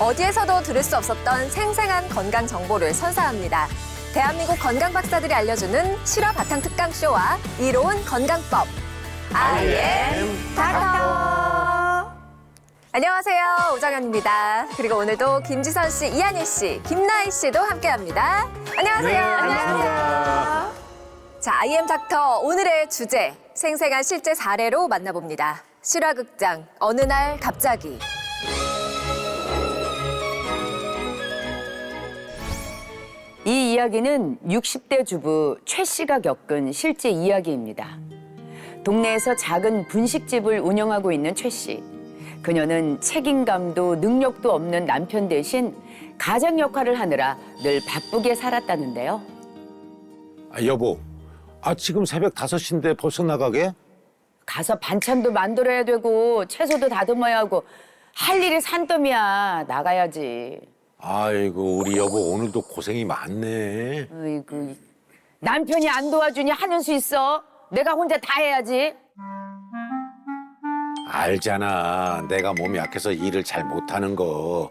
어디에서도 들을 수 없었던 생생한 건강 정보를 선사합니다. 대한민국 건강 박사들이 알려주는 실화 바탕 특강 쇼와 이로운 건강법. IM 닥터. 안녕하세요, 오정현입니다. 그리고 오늘도 김지선 씨, 이한일 씨, 김나희 씨도 함께합니다. 안녕하세요. 네, 안녕하세요. 자, IM 닥터 오늘의 주제 생생한 실제 사례로 만나봅니다. 실화극장 어느 날 갑자기. 이 이야기는 60대 주부 최 씨가 겪은 실제 이야기입니다. 동네에서 작은 분식집을 운영하고 있는 최 씨. 그녀는 책임감도 능력도 없는 남편 대신 가장 역할을 하느라 늘 바쁘게 살았다는데요. 여보, 지금 새벽 5시인데 벌써 나가게? 가서 반찬도 만들어야 되고 채소도 다듬어야 하고 할 일이 산더미야. 나가야지. 아이고, 우리 여보 오늘도 고생이 많네. 어이구, 남편이 안 도와주니 하는 수 있어? 내가 혼자 다 해야지. 알잖아, 내가 몸이 약해서 일을 잘 못하는 거.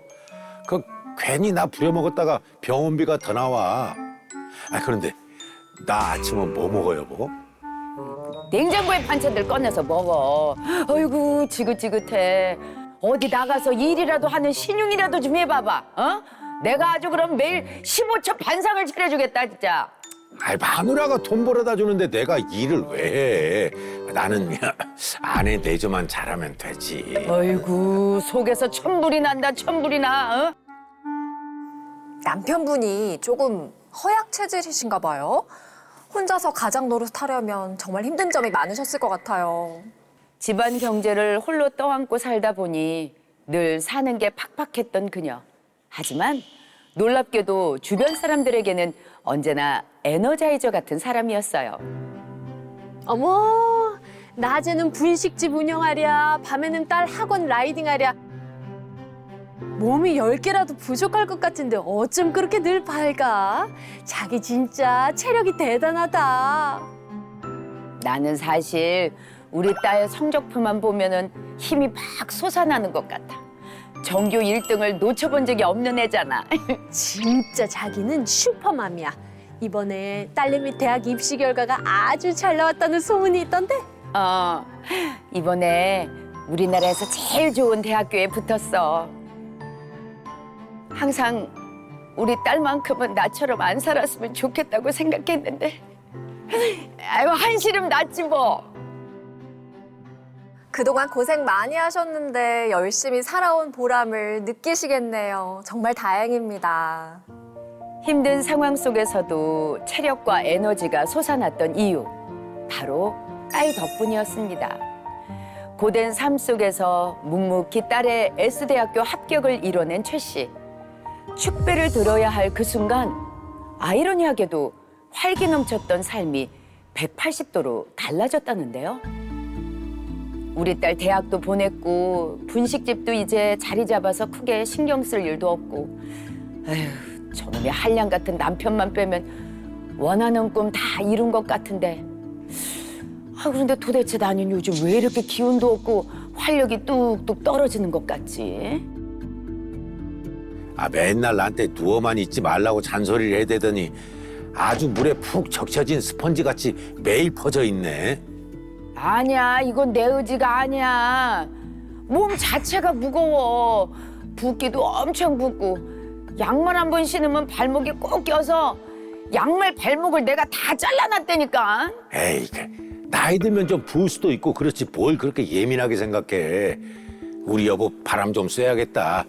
괜히 나 부려먹었다가 병원비가 더 나와. 그런데 나 아침은 뭐 먹어, 여보? 냉장고에 반찬들 꺼내서 먹어. 어이구, 지긋지긋해. 어디 나가서 일이라도 하는 신용이라도 좀 해봐봐. 어? 내가 아주 그럼 매일 15첩 반상을 차려주겠다, 진짜. 마누라가 돈 벌어다 주는데 내가 일을 왜 해? 나는 아내 내조만 잘하면 되지. 어이구, 속에서 천불이 난다, 천불이 나. 어? 남편분이 조금 허약 체질이신가 봐요. 혼자서 가장 노릇하려면 정말 힘든 점이 많으셨을 것 같아요. 집안 경제를 홀로 떠안고 살다 보니 늘 사는 게 팍팍했던 그녀. 하지만 놀랍게도 주변 사람들에게는 언제나 에너자이저 같은 사람이었어요. 어머, 낮에는 분식집 운영하랴, 밤에는 딸 학원 라이딩하랴. 몸이 10개라도 부족할 것 같은데 어쩜 그렇게 늘 밝아? 자기 진짜 체력이 대단하다. 나는 사실 우리 딸 성적표만 보면은 힘이 막 솟아나는 것 같아. 전교 1등을 놓쳐본 적이 없는 애잖아. 진짜 자기는 슈퍼맘이야. 이번에 딸내미 대학 입시 결과가 아주 잘 나왔다는 소문이 있던데? 이번에 우리나라에서 제일 좋은 대학교에 붙었어. 항상 우리 딸만큼은 나처럼 안 살았으면 좋겠다고 생각했는데 아유, 한시름 났지 뭐. 그동안 고생 많이 하셨는데 열심히 살아온 보람을 느끼시겠네요. 정말 다행입니다. 힘든 상황 속에서도 체력과 에너지가 솟아났던 이유, 바로 딸 덕분이었습니다. 고된 삶 속에서 묵묵히 딸의 S대학교 합격을 이뤄낸 최 씨. 축배를 들어야 할 그 순간 아이러니하게도 활기 넘쳤던 삶이 180도로 달라졌다는데요. 우리 딸 대학도 보냈고 분식집도 이제 자리 잡아서 크게 신경 쓸 일도 없고, 에휴, 저놈의 한량 같은 남편만 빼면 원하는 꿈 다 이룬 것 같은데, 그런데 도대체 나는 요즘 왜 이렇게 기운도 없고 활력이 뚝뚝 떨어지는 것 같지? 맨날 나한테 누워만 있지 말라고 잔소리를 해대더니 아주 물에 푹 적셔진 스펀지같이 매일 퍼져 있네. 아니야, 이건 내 의지가 아니야. 몸 자체가 무거워. 붓기도 엄청 붓고 양말 한 번 신으면 발목이 꼭 껴서 양말 발목을 내가 다 잘라놨다니까. 에이, 나이 들면 좀 부을 수도 있고 그렇지 뭘 그렇게 예민하게 생각해. 우리 여보 바람 좀 쐬야겠다.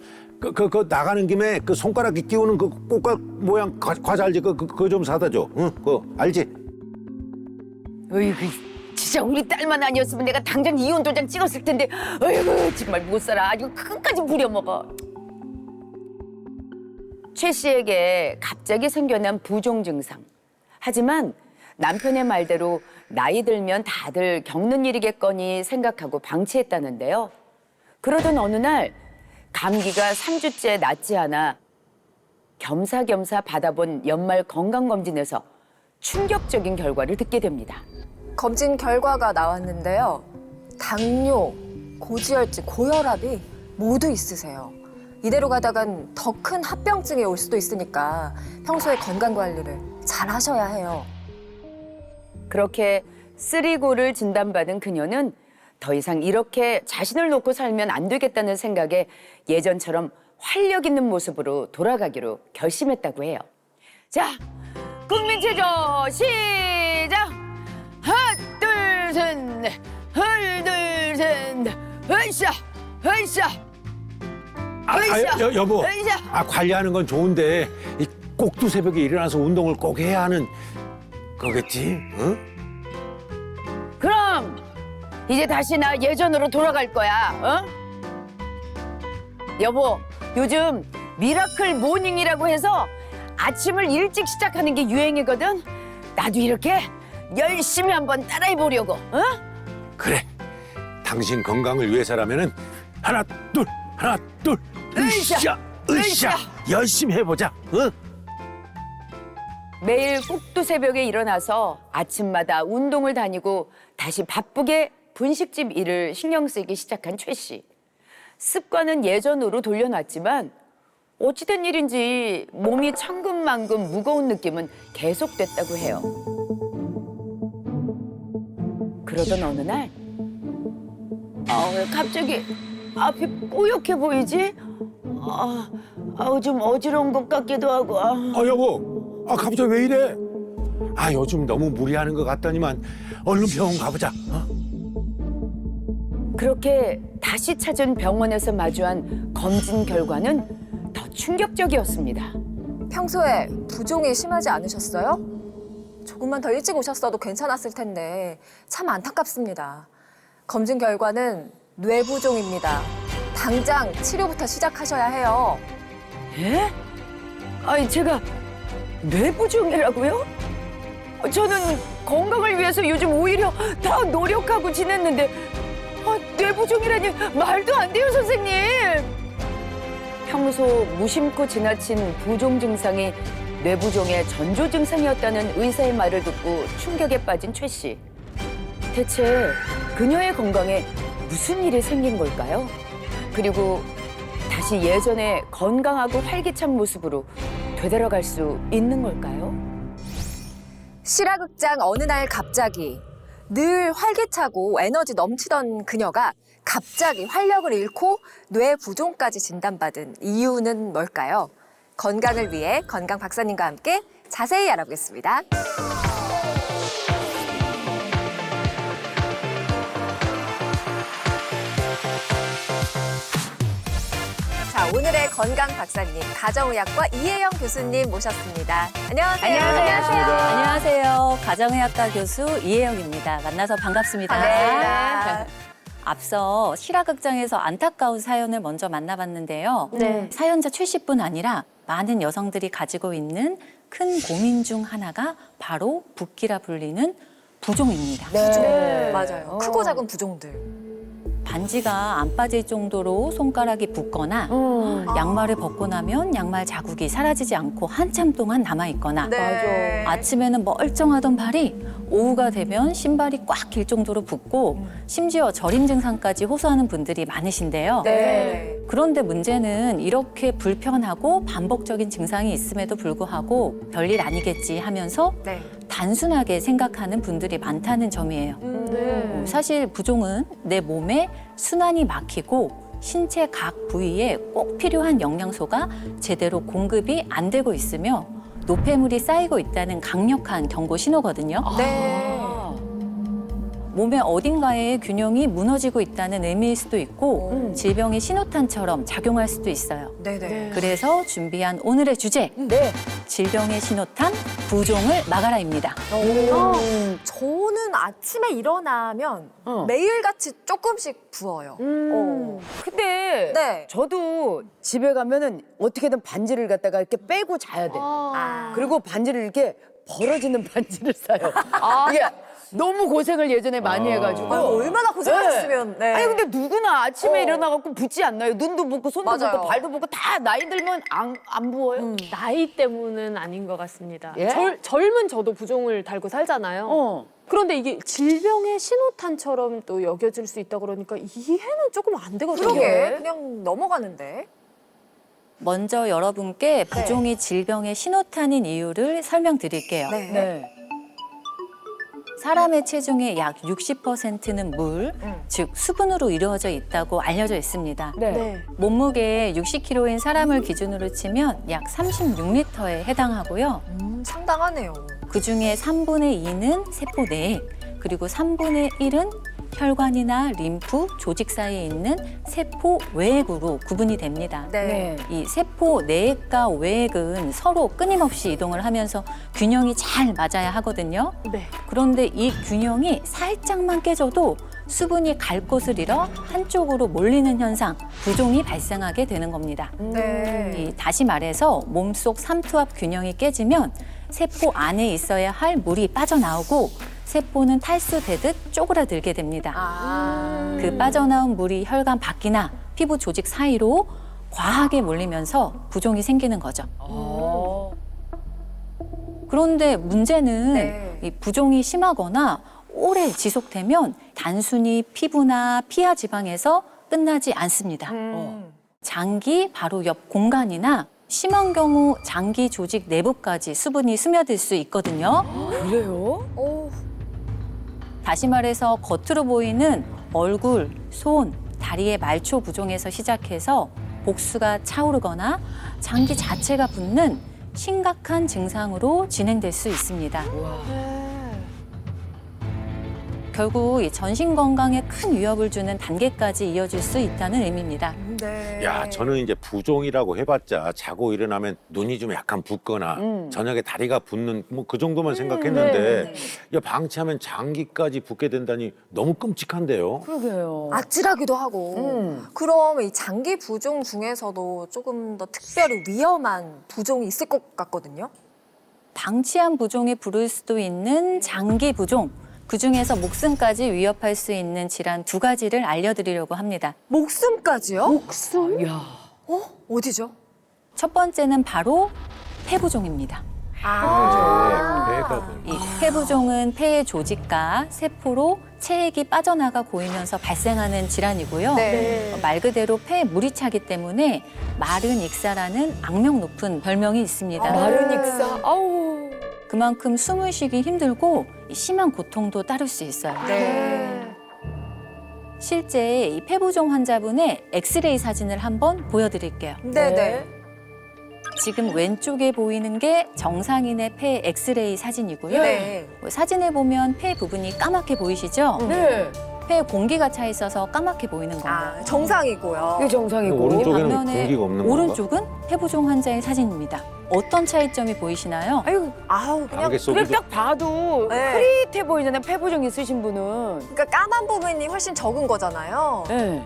나가는 김에 그 손가락에 끼우는 그 꽃가 모양 과자 알지? 그거 좀 사다 줘. 응? 그거 알지? 어이구, 진짜 우리 딸만 아니었으면 내가 당장 이혼 도장 찍었을 텐데. 어이구, 정말 못 살아. 이거 끝까지 부려먹어. 최 씨에게 갑자기 생겨난 부종 증상. 하지만 남편의 말대로 나이 들면 다들 겪는 일이겠거니 생각하고 방치했다는데요. 그러던 어느 날 감기가 3주째 낫지 않아 겸사겸사 받아본 연말 건강검진에서 충격적인 결과를 듣게 됩니다. 검진 결과가 나왔는데요. 당뇨, 고지혈증, 고혈압이 모두 있으세요. 이대로 가다간 더 큰 합병증이 올 수도 있으니까 평소에 건강 관리를 잘 하셔야 해요. 그렇게 쓰리고를 진단받은 그녀는 더 이상 이렇게 자신을 놓고 살면 안 되겠다는 생각에 예전처럼 활력 있는 모습으로 돌아가기로 결심했다고 해요. 자, 국민체조 시작! 하나, 둘, 셋, 넷. 하나, 둘, 셋, 넷. 으쌰! 으쌰! 여보. 으쌰! 관리하는 건 좋은데 이 꼭두 새벽에 일어나서 운동을 꼭 해야 하는 거겠지? 응? 그럼 이제 다시 나 예전으로 돌아갈 거야. 어? 여보, 요즘 미라클 모닝이라고 해서 아침을 일찍 시작하는 게 유행이거든. 나도 이렇게 열심히 한번 따라해 보려고. 어? 그래. 당신 건강을 위해서라면은 하나 둘 으쌰! 으쌰 열심히 해보자. 응? 매일 꼭두 새벽에 일어나서 아침마다 운동을 다니고 다시 바쁘게 분식집 일을 신경 쓰기 시작한 최 씨. 습관은 예전으로 돌려놨지만 어찌된 일인지 몸이 천근만근 무거운 느낌은 계속됐다고 해요. 그러던 어느 날 왜 갑자기 앞이 뽀얗게 보이지? 좀 어지러운 것 같기도 하고. 여보. 갑자기 왜 이래? 요즘 너무 무리하는 것 같더니만 얼른 병원 가보자. 그렇게 다시 찾은 병원에서 마주한 검진 결과는 더 충격적이었습니다. 평소에 부종이 심하지 않으셨어요? 조금만 더 일찍 오셨어도 괜찮았을 텐데 참 안타깝습니다. 검진 결과는 뇌부종입니다. 당장 치료부터 시작하셔야 해요. 예? 제가 뇌부종이라고요? 저는 건강을 위해서 요즘 오히려 더 노력하고 지냈는데 뇌부종이라니 말도 안 돼요, 선생님. 평소 무심코 지나친 부종 증상이 뇌부종의 전조 증상이었다는 의사의 말을 듣고 충격에 빠진 최 씨. 대체 그녀의 건강에 무슨 일이 생긴 걸까요? 그리고 다시 예전의 건강하고 활기찬 모습으로 되돌아갈 수 있는 걸까요? 실화극장 어느 날 갑자기 늘 활기차고 에너지 넘치던 그녀가 갑자기 활력을 잃고 뇌부종까지 진단받은 이유는 뭘까요? 건강을 위해 건강 박사님과 함께 자세히 알아보겠습니다. 자, 오늘의 건강 박사님, 가정의학과 이혜영 교수님 모셨습니다. 안녕하세요. 안녕하세요. 가정의학과 교수 이혜영입니다. 만나서 반갑습니다. 반갑습니다. 앞서 실화극장에서 안타까운 사연을 먼저 만나봤는데요. 네. 사연자 최 씨뿐 아니라 많은 여성들이 가지고 있는 큰 고민 중 하나가 바로 붓기라 불리는 부종입니다. 네. 맞아요. 크고 작은 부종들. 반지가 안 빠질 정도로 손가락이 붓거나 양말을 벗고 나면 양말 자국이 사라지지 않고 한참 동안 남아있거나 네. 아침에는 멀쩡하던 발이 오후가 되면 신발이 꽉 길 정도로 붓고 심지어 저림 증상까지 호소하는 분들이 많으신데요. 네. 그런데 문제는 이렇게 불편하고 반복적인 증상이 있음에도 불구하고 별일 아니겠지 하면서 네. 단순하게 생각하는 분들이 많다는 점이에요. 네. 사실 부종은 내 몸에 순환이 막히고 신체 각 부위에 꼭 필요한 영양소가 제대로 공급이 안 되고 있으며 노폐물이 쌓이고 있다는 강력한 경고 신호거든요. 네. 몸의 어딘가에 균형이 무너지고 있다는 의미일 수도 있고 질병의 신호탄처럼 작용할 수도 있어요. 네네. 그래서 준비한 오늘의 주제, 네. 질병의 신호탄, 부종을 막아라입니다. 저는 아침에 일어나면 매일같이 조금씩 부어요. 근데 네. 저도 집에 가면은 어떻게든 반지를 갖다가 이렇게 빼고 자야 돼. 그리고 반지를 이렇게 벌어지는 반지를 사요. 이게 너무 고생을 예전에 많이 해가지고. 아이고, 얼마나 고생하셨으면. 네. 아니 근데 누구나 아침에 일어나갖고 붓지 않나요? 눈도 붓고 손도 맞아요. 붓고 발도 붓고 다 나이 들면 안 부어요? 나이 때문은 아닌 것 같습니다. 예? 젊은 저도 부종을 달고 살잖아요. 그런데 이게 질병의 신호탄처럼 또 여겨질 수 있다 그러니까 이해는 조금 안 되거든요. 그러게. 그냥 넘어가는데. 먼저 여러분께 부종이 질병의 신호탄인 이유를 설명드릴게요. 네. 네. 사람의 체중의 약 60%는 물, 즉 수분으로 이루어져 있다고 알려져 있습니다. 네. 몸무게 60kg인 사람을 기준으로 치면 약 36리터에 해당하고요. 상당하네요. 그중에 3분의 2는 세포 내액, 그리고 3분의 1은 혈관이나 림프, 조직 사이에 있는 세포 외액으로 구분이 됩니다. 네. 이 세포 내액과 외액은 서로 끊임없이 이동을 하면서 균형이 잘 맞아야 하거든요. 네. 그런데 이 균형이 살짝만 깨져도 수분이 갈 곳을 잃어 한쪽으로 몰리는 현상, 부종이 발생하게 되는 겁니다. 네. 다시 말해서 몸속 삼투압 균형이 깨지면 세포 안에 있어야 할 물이 빠져나오고 세포는 탈수되듯 쪼그라들게 됩니다. 그 빠져나온 물이 혈관 밖이나 피부 조직 사이로 과하게 몰리면서 부종이 생기는 거죠. 그런데 문제는 네. 이 부종이 심하거나 오래 지속되면 단순히 피부나 피하 지방에서 끝나지 않습니다. 장기 바로 옆 공간이나 심한 경우 장기 조직 내부까지 수분이 스며들 수 있거든요. 그래요? 오. 다시 말해서 겉으로 보이는 얼굴, 손, 다리의 말초 부종에서 시작해서 복수가 차오르거나 장기 자체가 붓는 심각한 증상으로 진행될 수 있습니다. 결국 이 전신 건강에 큰 위협을 주는 단계까지 이어질 수 있다는 의미입니다. 네. 야, 저는 이제 부종이라고 해봤자 자고 일어나면 눈이 좀 약간 붓거나 저녁에 다리가 붓는 뭐 그 정도만 생각했는데 야, 방치하면 장기까지 붓게 된다니 너무 끔찍한데요. 그러게요. 아찔하기도 하고. 그럼 이 장기 부종 중에서도 조금 더 특별히 위험한 부종이 있을 것 같거든요. 방치한 부종에 부를 수도 있는 장기 부종. 그중에서 목숨까지 위협할 수 있는 질환 2가지를 알려드리려고 합니다. 목숨까지요? 목숨? 야. 어디죠? 첫 번째는 바로 폐부종입니다. 배가 이 폐부종은 폐의 조직과 세포로 체액이 빠져나가 고이면서 발생하는 질환이고요. 네. 말 그대로 폐에 물이 차기 때문에 마른 익사라는 악명 높은 별명이 있습니다. 마른 익사. 아우. 그만큼 숨을 쉬기 힘들고 심한 고통도 따를 수 있어요. 네. 실제 이 폐부종 환자분의 엑스레이 사진을 한번 보여드릴게요. 네네. 지금 왼쪽에 보이는 게 정상인의 폐 엑스레이 사진이고요. 네. 사진에 보면 폐 부분이 까맣게 보이시죠? 네. 폐에 공기가 차 있어서 까맣게 보이는 거예요. 아, 정상이고요. 이게 정상이고. 오른쪽에는 반면에 공기가 없는 건가? 오른쪽은 폐부종 환자의 사진입니다. 어떤 차이점이 보이시나요? 아유, 아우, 그냥. 안개 그래 속에서 딱 봐도 네. 흐릿해 보이잖아요. 폐부종 있으신 분은. 그러니까 까만 부분이 훨씬 적은 거잖아요. 네.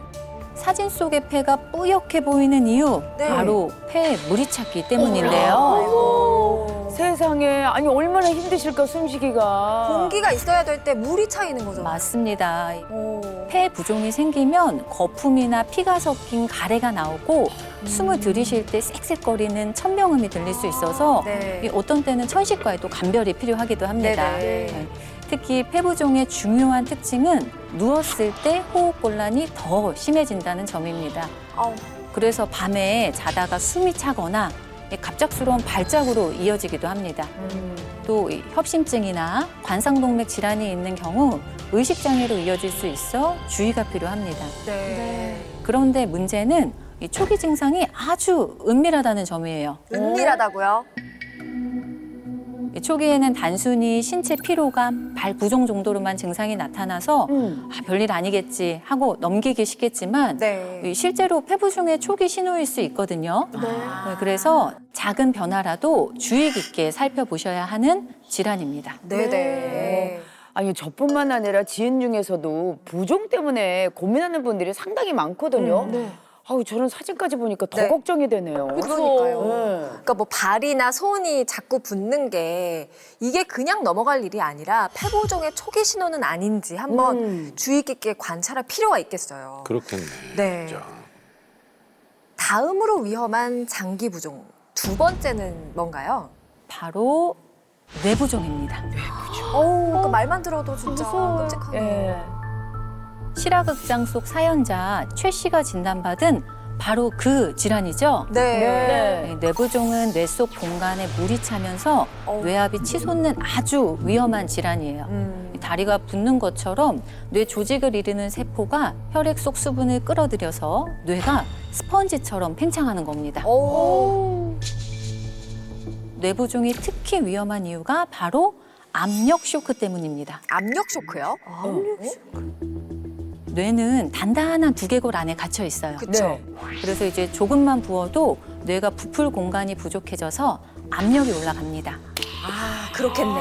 사진 속의 폐가 뿌옇게 보이는 이유, 네. 바로 폐에 물이 찼기 때문인데요. 아이고. 세상에. 아니, 얼마나 힘드실까, 숨쉬기가. 공기가 있어야 될 때 물이 차이는 거잖아요. 맞습니다. 오. 폐 부종이 생기면 거품이나 피가 섞인 가래가 나오고 숨을 들이쉴 때 쌕쌕거리는 천명음이 들릴 수 있어서 네. 이 어떤 때는 천식과에 또 감별이 필요하기도 합니다. 네네. 네. 특히 폐부종의 중요한 특징은 누웠을 때 호흡곤란이 더 심해진다는 점입니다. 아우. 그래서 밤에 자다가 숨이 차거나 갑작스러운 발작으로 이어지기도 합니다. 또 이 협심증이나 관상동맥 질환이 있는 경우 의식장애로 이어질 수 있어 주의가 필요합니다. 네. 그런데 문제는 이 초기 증상이 아주 은밀하다는 점이에요. 은밀하다고요? 이 초기에는 단순히 신체 피로감, 발 부종 정도로만 증상이 나타나서 별일 아니겠지 하고 넘기기 쉽겠지만 네. 이 실제로 폐부종의 초기 신호일 수 있거든요. 네, 그래서 작은 변화라도 주의 깊게 살펴보셔야 하는 질환입니다. 네네. 아니, 저뿐만 아니라 지인 중에서도 부종 때문에 고민하는 분들이 상당히 많거든요. 네. 아우, 저는 사진까지 보니까 더 네. 걱정이 되네요. 그러니까요. 네. 그러니까 뭐 발이나 손이 자꾸 붓는 게 이게 그냥 넘어갈 일이 아니라 폐부종의 초기 신호는 아닌지 한번 주의 깊게 관찰할 필요가 있겠어요. 그렇겠네. 네. 진짜. 다음으로 위험한 장기 부종 2번째는 뭔가요? 바로 뇌부종입니다. 어우, 그 말만 들어도 진짜 무서워요. 끔찍하네요. 예. 실화극장 속 사연자 최 씨가 진단받은 바로 그 질환이죠. 네. 뇌부종은 뇌 속 공간에 물이 차면서 뇌압이 치솟는 아주 위험한 질환이에요. 다리가 붓는 것처럼 뇌 조직을 이루는 세포가 혈액 속 수분을 끌어들여서 뇌가 스펀지처럼 팽창하는 겁니다. 오. 뇌부종이 특히 위험한 이유가 바로 압력 쇼크 때문입니다. 압력 쇼크요? 뇌는 단단한 두개골 안에 갇혀 있어요. 그쵸. 그래서 이제 조금만 부어도 뇌가 부풀 공간이 부족해져서 압력이 올라갑니다. 아, 그렇겠네.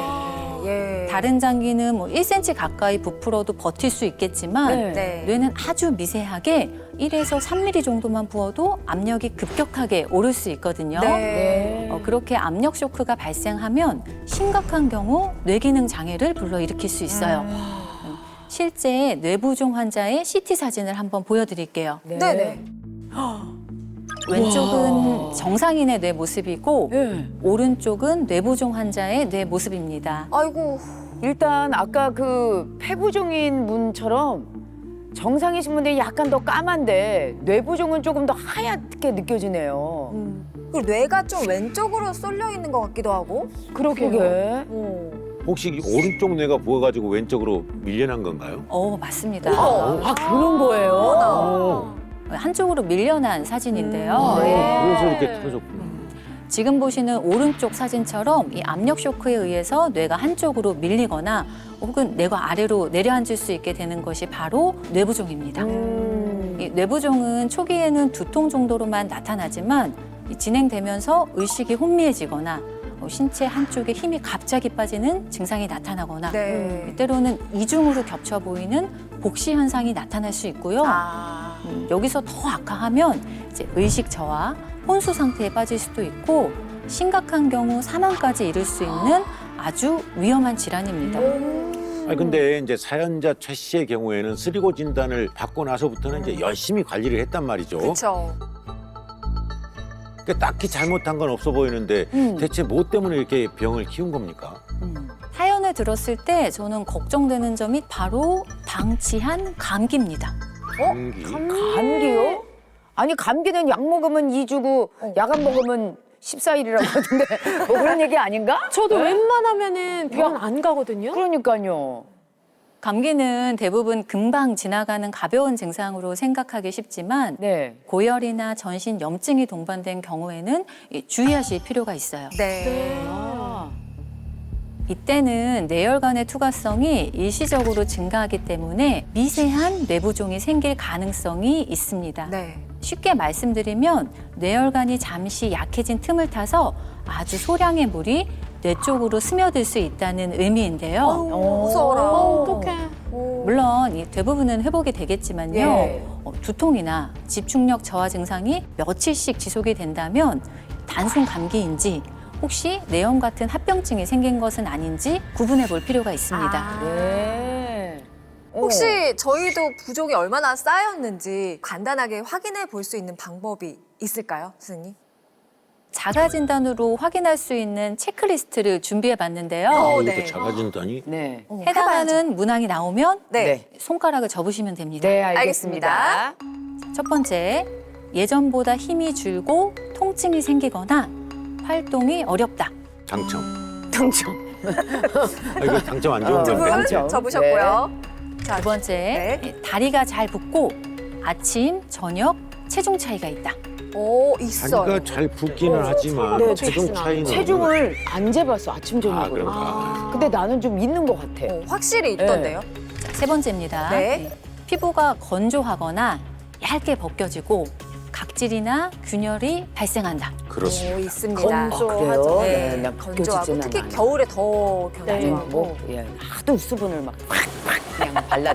예. 다른 장기는 뭐 1cm 가까이 부풀어도 버틸 수 있겠지만 네. 뇌는 아주 미세하게 1에서 3mm 정도만 부어도 압력이 급격하게 오를 수 있거든요. 네. 그렇게 압력 쇼크가 발생하면 심각한 경우 뇌기능 장애를 불러일으킬 수 있어요. 실제 뇌부종 환자의 CT 사진을 한번 보여드릴게요. 네네. 왼쪽은 정상인의 뇌 모습이고 네. 오른쪽은 뇌부종 환자의 뇌 모습입니다. 아이고. 일단 아까 그 폐부종인 분처럼 정상이신 분들이 약간 더 까만데 뇌부종은 조금 더 하얗게 느껴지네요. 그리고 뇌가 좀 왼쪽으로 쏠려 있는 것 같기도 하고. 그러게. 혹시 오른쪽 뇌가 부어가지고 왼쪽으로 밀려난 건가요? 맞습니다. 아 그런 거예요? 한쪽으로 밀려난 사진인데요. 그래서 이렇게 터졌구나. 지금 보시는 오른쪽 사진처럼 이 압력 쇼크에 의해서 뇌가 한쪽으로 밀리거나 혹은 뇌가 아래로 내려앉을 수 있게 되는 것이 바로 뇌부종입니다. 이 뇌부종은 초기에는 두통 정도로만 나타나지만 진행되면서 의식이 혼미해지거나 신체 한쪽에 힘이 갑자기 빠지는 증상이 나타나거나 네. 때로는 이중으로 겹쳐 보이는 복시 현상이 나타날 수 있고요. 아. 여기서 더 악화하면 이제 의식 저하, 혼수 상태에 빠질 수도 있고 심각한 경우 사망까지 이를 수 있는 아주 위험한 질환입니다. 아니 근데 이제 사연자 최 씨의 경우에는 쓰리고 진단을 받고 나서부터는 이제 열심히 관리를 했단 말이죠. 그렇죠. 그러니까 딱히 잘못한 건 없어 보이는데 대체 뭐 때문에 이렇게 병을 키운 겁니까? 사연을 들었을 때 저는 걱정되는 점이 바로 방치한 감기입니다. 감기. 감기요? 아니 감기는 약 먹으면 2주고 약 안 먹으면 14일이라고 하던데 뭐 그런 얘기 아닌가? 저도 웬만하면은 병원 안 가거든요. 그러니까요. 감기는 대부분 금방 지나가는 가벼운 증상으로 생각하기 쉽지만 네. 고열이나 전신 염증이 동반된 경우에는 주의하실 필요가 있어요. 네. 아. 이때는 뇌혈관의 투과성이 일시적으로 증가하기 때문에 미세한 뇌부종이 생길 가능성이 있습니다. 네. 쉽게 말씀드리면 뇌혈관이 잠시 약해진 틈을 타서 아주 소량의 물이 뇌 쪽으로 스며들 수 있다는 의미인데요. 무서워라. 어떡해. 물론 이 대부분은 회복이 되겠지만요. 예. 두통이나 집중력 저하 증상이 며칠씩 지속이 된다면 단순 감기인지 혹시 뇌염 같은 합병증이 생긴 것은 아닌지 구분해 볼 필요가 있습니다. 네. 혹시 저희도 부종이 얼마나 쌓였는지 간단하게 확인해 볼 수 있는 방법이 있을까요, 선생님? 자가 진단으로 확인할 수 있는 체크리스트를 준비해 봤는데요. 이것도 네. 자가 진단이? 네. 해당하는 문항이 나오면 네. 손가락을 접으시면 됩니다. 네, 알겠습니다. 첫 번째, 예전보다 힘이 줄고 통증이 생기거나 활동이 어렵다. 당첨. 당첨. 이거 당첨 안 좋은 두 건데. 분 당첨. 접으셨고요. 자, 두 번째, 네. 다리가 잘 붓고 아침, 저녁 체중 차이가 있다. 오, 있어요. 다리가 잘 붓기는 하지만 네, 체중 차이는 체중을 안 재봤어 아침 아, 저녁으로. 그런가. 근데 나는 좀 있는 것 같아. 확실히 있던데요. 자, 세 번째입니다. 네. 피부가 건조하거나 얇게 벗겨지고 각질이나 균열이 발생한다. 그렇습니다. 오, 있습니다. 건조하죠. 네, 네, 나 건조하고 벗겨지지는 특히 않아요. 겨울에 더 견조하고. 뭐, 예, 하도 수분을 막 그냥 발라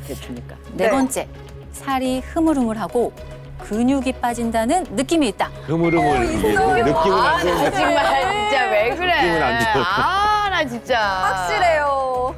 대주니까. 네 번째, 살이 흐물흐물하고 근육이 빠진다는 느낌이 있다. 흐물흐물 이게 있어요. 느낌은 안 좋은데. 정말 진짜 왜 그래? 느낌은 안 좋아. 아, 나 진짜. 확실해요.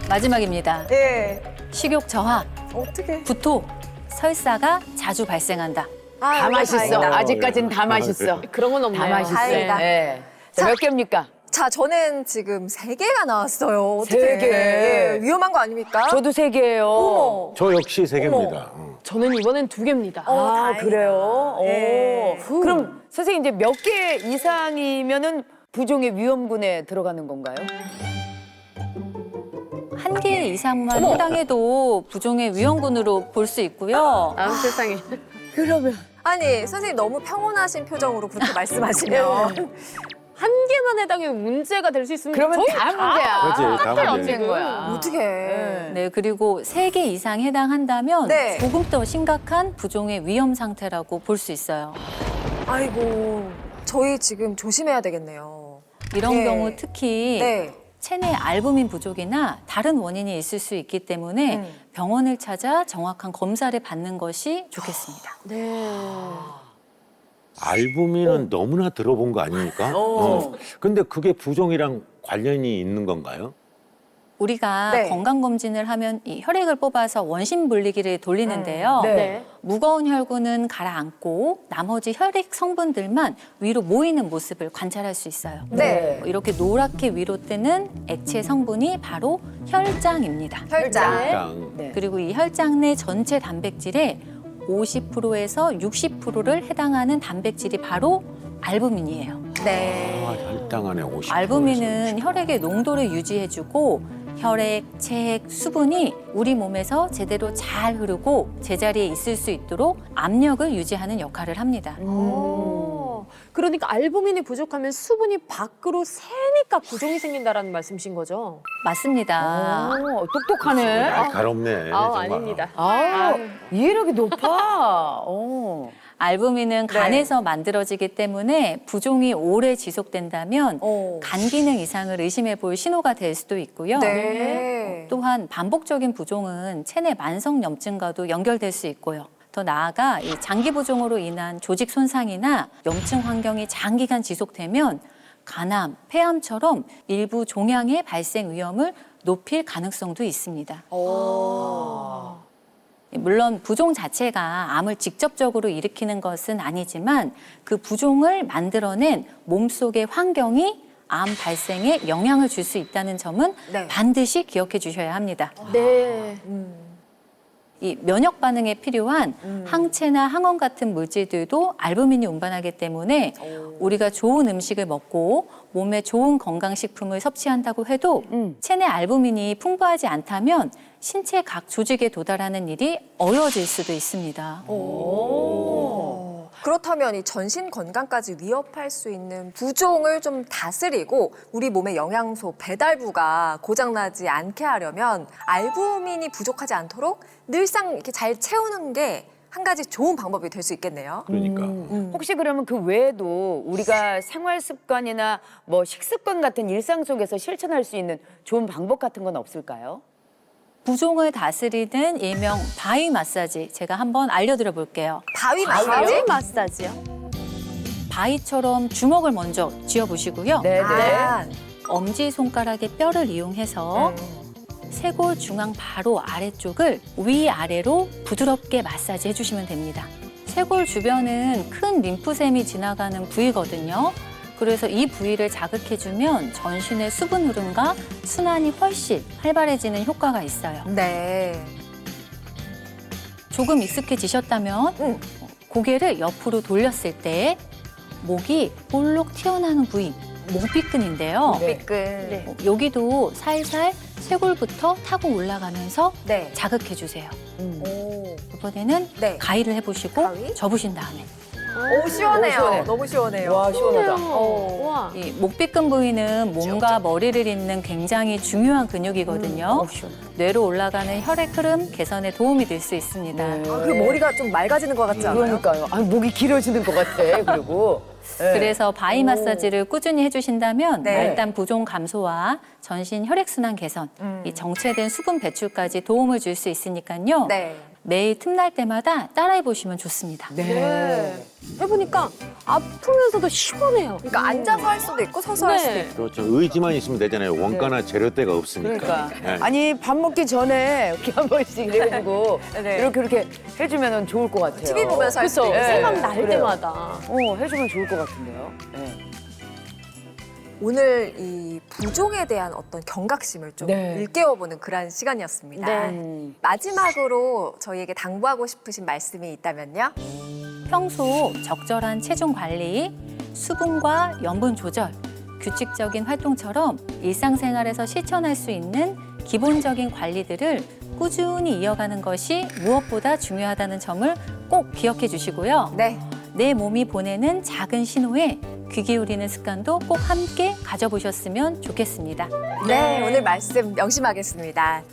마지막입니다. 예. 식욕 저하, 어떻게? 구토, 설사가 자주 발생한다. 다 맛있어. 다행이다. 아직까지는 다 맛있어. 그런 건 없네요. 다 맛있어. 다행이다. 네. 자. 몇 개입니까? 자, 저는 지금 3개가 나왔어요. 어떡해. 세 개? 예, 위험한 거 아닙니까? 저도 3개예요. 어머. 저 역시 3개입니다. 저는 이번엔 2개입니다. 아, 다행이다. 그래요? 예. 그럼 선생님 이제 몇 개 이상이면은 부종의 위험군에 들어가는 건가요? 1개 이상만 해당해도 부종의 위험군으로 볼 수 있고요. 아, 세상에. 그러면 아니, 선생님 너무 평온하신 표정으로 그렇게 말씀하시면. 한 개만 해당하면 문제가 될 수 있으면 그러면 저희 다 문제야. 그렇지, 다 문제. 문제인 거야. 어떻게 해. 네, 그리고 3개 이상 해당한다면 네. 조금 더 심각한 부종의 위험 상태라고 볼 수 있어요. 아이고, 저희 지금 조심해야 되겠네요. 이런 네. 경우 특히 네. 체내 알부민 부족이나 다른 원인이 있을 수 있기 때문에 병원을 찾아 정확한 검사를 받는 것이 좋겠습니다. 네. 알부민은 너무나 들어본 거 아닙니까? 근데 그게 부종이랑 관련이 있는 건가요? 우리가 네. 건강검진을 하면 이 혈액을 뽑아서 원심 분리기를 돌리는데요. 네. 무거운 혈구는 가라앉고 나머지 혈액 성분들만 위로 모이는 모습을 관찰할 수 있어요. 네. 이렇게 노랗게 위로 뜨는 액체 성분이 바로 혈장입니다. 혈장. 일단 네. 그리고 이 혈장 내 전체 단백질의 50%에서 60%를 해당하는 단백질이 바로 알부민이에요. 네. 아, 혈당 안에 50%. 알부민은 혈액의 농도를 유지해주고 혈액, 체액, 수분이 우리 몸에서 제대로 잘 흐르고 제자리에 있을 수 있도록 압력을 유지하는 역할을 합니다. 그러니까 알부민이 부족하면 수분이 밖으로 새니까 부종이 생긴다라는 말씀이신 거죠? 맞습니다. 똑똑하네. 날카롭네. 아우, 정말. 아닙니다. 이해력이 높아. 알부민은 간에서 만들어지기 때문에 부종이 오래 지속된다면 간 기능 이상을 의심해 볼 신호가 될 수도 있고요. 네. 또한 반복적인 부종은 체내 만성염증과도 연결될 수 있고요. 더 나아가 이 장기 부종으로 인한 조직 손상이나 염증 환경이 장기간 지속되면 간암, 폐암처럼 일부 종양의 발생 위험을 높일 가능성도 있습니다. 물론 부종 자체가 암을 직접적으로 일으키는 것은 아니지만 그 부종을 만들어낸 몸속의 환경이 암 발생에 영향을 줄 수 있다는 점은 네. 반드시 기억해 주셔야 합니다. 네. 이 면역 반응에 필요한 항체나 항원 같은 물질들도 알부민이 운반하기 때문에 우리가 좋은 음식을 먹고 몸에 좋은 건강식품을 섭취한다고 해도 체내 알부민이 풍부하지 않다면 신체 각 조직에 도달하는 일이 어려워질 수도 있습니다. 그렇다면 이 전신 건강까지 위협할 수 있는 부종을 좀 다스리고 우리 몸의 영양소 배달부가 고장나지 않게 하려면 알부민이 부족하지 않도록 늘상 이렇게 잘 채우는 게 한 가지 좋은 방법이 될 수 있겠네요. 그러니까. 혹시 그러면 그 외에도 우리가 생활 습관이나 뭐 식습관 같은 일상 속에서 실천할 수 있는 좋은 방법 같은 건 없을까요? 부종을 다스리는 일명 바위 마사지 제가 한번 알려드려 볼게요. 바위 마사지? 마사지요? 바위처럼 주먹을 먼저 쥐어보시고요. 네. 아, 엄지손가락의 뼈를 이용해서 쇄골 중앙 바로 아래쪽을 위아래로 부드럽게 마사지 해주시면 됩니다. 쇄골 주변은 큰 림프샘이 지나가는 부위거든요. 그래서 이 부위를 자극해주면 전신의 수분 흐름과 순환이 훨씬 활발해지는 효과가 있어요. 네. 조금 익숙해지셨다면 고개를 옆으로 돌렸을 때 목이 볼록 튀어나오는 부위, 목비근인데요. 삐끈. 여기도 살살 쇄골부터 타고 올라가면서 네. 자극해주세요. 오. 이번에는 네. 가위를 해보시고 가위? 접으신 다음에 오, 시원해요. 시원해. 너무 시원해요. 와, 시원하다. 와. 이 목비근 부위는 몸과 머리를 잇는 굉장히 중요한 근육이거든요. 뇌로 올라가는 혈액 흐름 개선에 도움이 될 수 있습니다. 아, 그 머리가 좀 맑아지는 것 같지 않아요? 그러니까요. 아, 목이 길어지는 것 같아. 그리고 그래서 바위 마사지를 꾸준히 해주신다면 네. 말단 부종 감소와 전신 혈액순환 개선, 이 정체된 수분 배출까지 도움을 줄 수 있으니까요. 네. 매일 틈날 때마다 따라해 보시면 좋습니다. 네. 해보니까 아프면서도 시원해요. 그러니까 앉아서 할 수도 있고 서서 할 수도 있고. 그렇죠. 의지만 있으면 되잖아요. 원가나 재료대가 없으니까. 그러니까 네. 아니 밥 먹기 전에 이렇게 한 번씩 해가지고 네. 이렇게 해주면 좋을 것 같아요. TV 보면서 할 수 그렇죠. 있고. 네. 생각 날 그래요. 때마다. 해주면 좋을 것 같은데요. 네. 오늘 이 부종에 대한 어떤 경각심을 좀 네. 일깨워보는 그런 시간이었습니다. 네. 마지막으로 저희에게 당부하고 싶으신 말씀이 있다면요? 평소 적절한 체중 관리, 수분과 염분 조절, 규칙적인 활동처럼 일상생활에서 실천할 수 있는 기본적인 관리들을 꾸준히 이어가는 것이 무엇보다 중요하다는 점을 꼭 기억해 주시고요. 네. 내 몸이 보내는 작은 신호에 귀 기울이는 습관도 꼭 함께 가져보셨으면 좋겠습니다. 네, 오늘 말씀 명심하겠습니다.